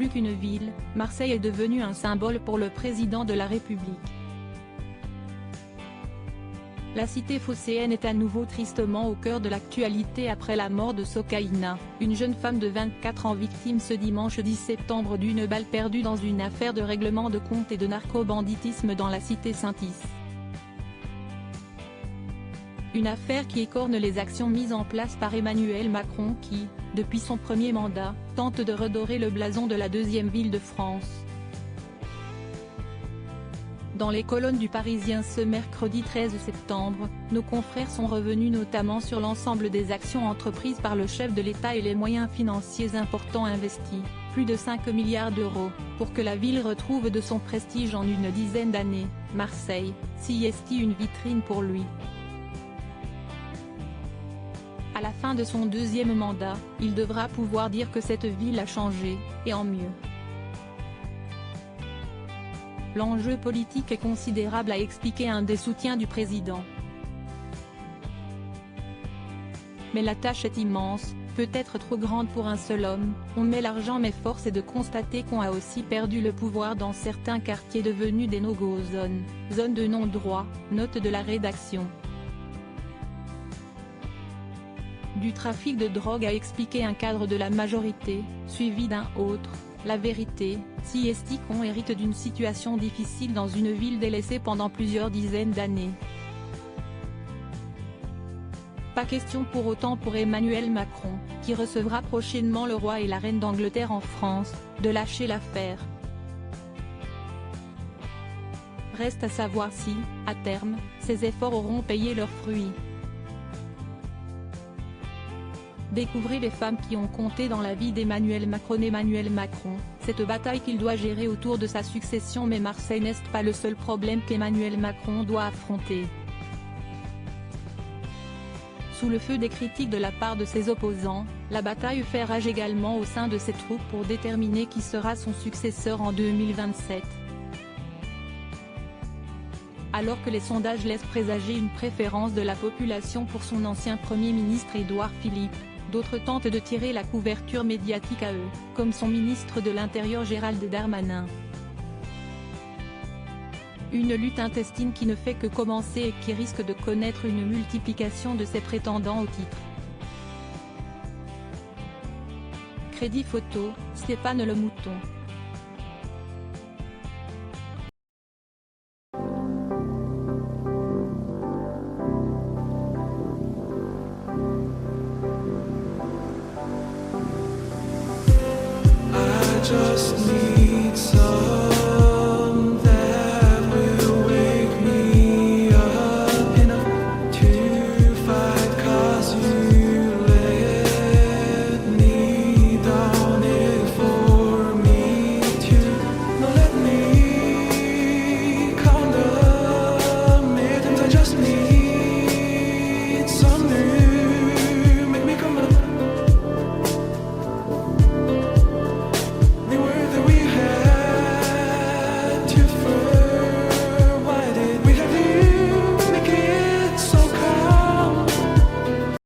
plus qu'une ville, Marseille est devenue un symbole pour le président de la République. La cité phocéenne est à nouveau tristement au cœur de l'actualité après la mort de Sokaina, une jeune femme de 24 ans victime ce dimanche 10 septembre d'une balle perdue dans une affaire de règlement de compte et de narco-banditisme dans la cité Saint-Is. Une affaire qui écorne les actions mises en place par Emmanuel Macron qui, depuis son premier mandat, tente de redorer le blason de la deuxième ville de France. Dans les colonnes du Parisien ce mercredi 13 septembre, nos confrères sont revenus notamment sur l'ensemble des actions entreprises par le chef de l'État et les moyens financiers importants investis, plus de 5 milliards d'euros, pour que la ville retrouve de son prestige en une dizaine d'années. Marseille, si est-il une vitrine pour lui. À la fin de son deuxième mandat, il devra pouvoir dire que cette ville a changé, et en mieux. L'enjeu politique est considérable, a expliqué un des soutiens du président. Mais la tâche est immense, peut-être trop grande pour un seul homme, on met l'argent mais force est de constater qu'on a aussi perdu le pouvoir dans certains quartiers devenus des no-go zones, zones de non-droit, note de la rédaction. Du trafic de drogue, a expliqué un cadre de la majorité, suivi d'un autre. La vérité, si est-il qu'on hérite d'une situation difficile dans une ville délaissée pendant plusieurs dizaines d'années. Pas question pour autant pour Emmanuel Macron, qui recevra prochainement le roi et la reine d'Angleterre en France, de lâcher l'affaire. Reste à savoir si, à terme, ces efforts auront payé leurs fruits. Découvrez les femmes qui ont compté dans la vie d'Emmanuel Macron. Emmanuel Macron, cette bataille qu'il doit gérer autour de sa succession, mais Marseille n'est pas le seul problème qu'Emmanuel Macron doit affronter. Sous le feu des critiques de la part de ses opposants, la bataille fait rage également au sein de ses troupes pour déterminer qui sera son successeur en 2027. Alors que les sondages laissent présager une préférence de la population pour son ancien Premier ministre Édouard Philippe, d'autres tentent de tirer la couverture médiatique à eux, comme son ministre de l'Intérieur Gérald Darmanin. Une lutte intestine qui ne fait que commencer et qui risque de connaître une multiplication de ses prétendants au titre. Crédit photo, Stéphane Le Mouton.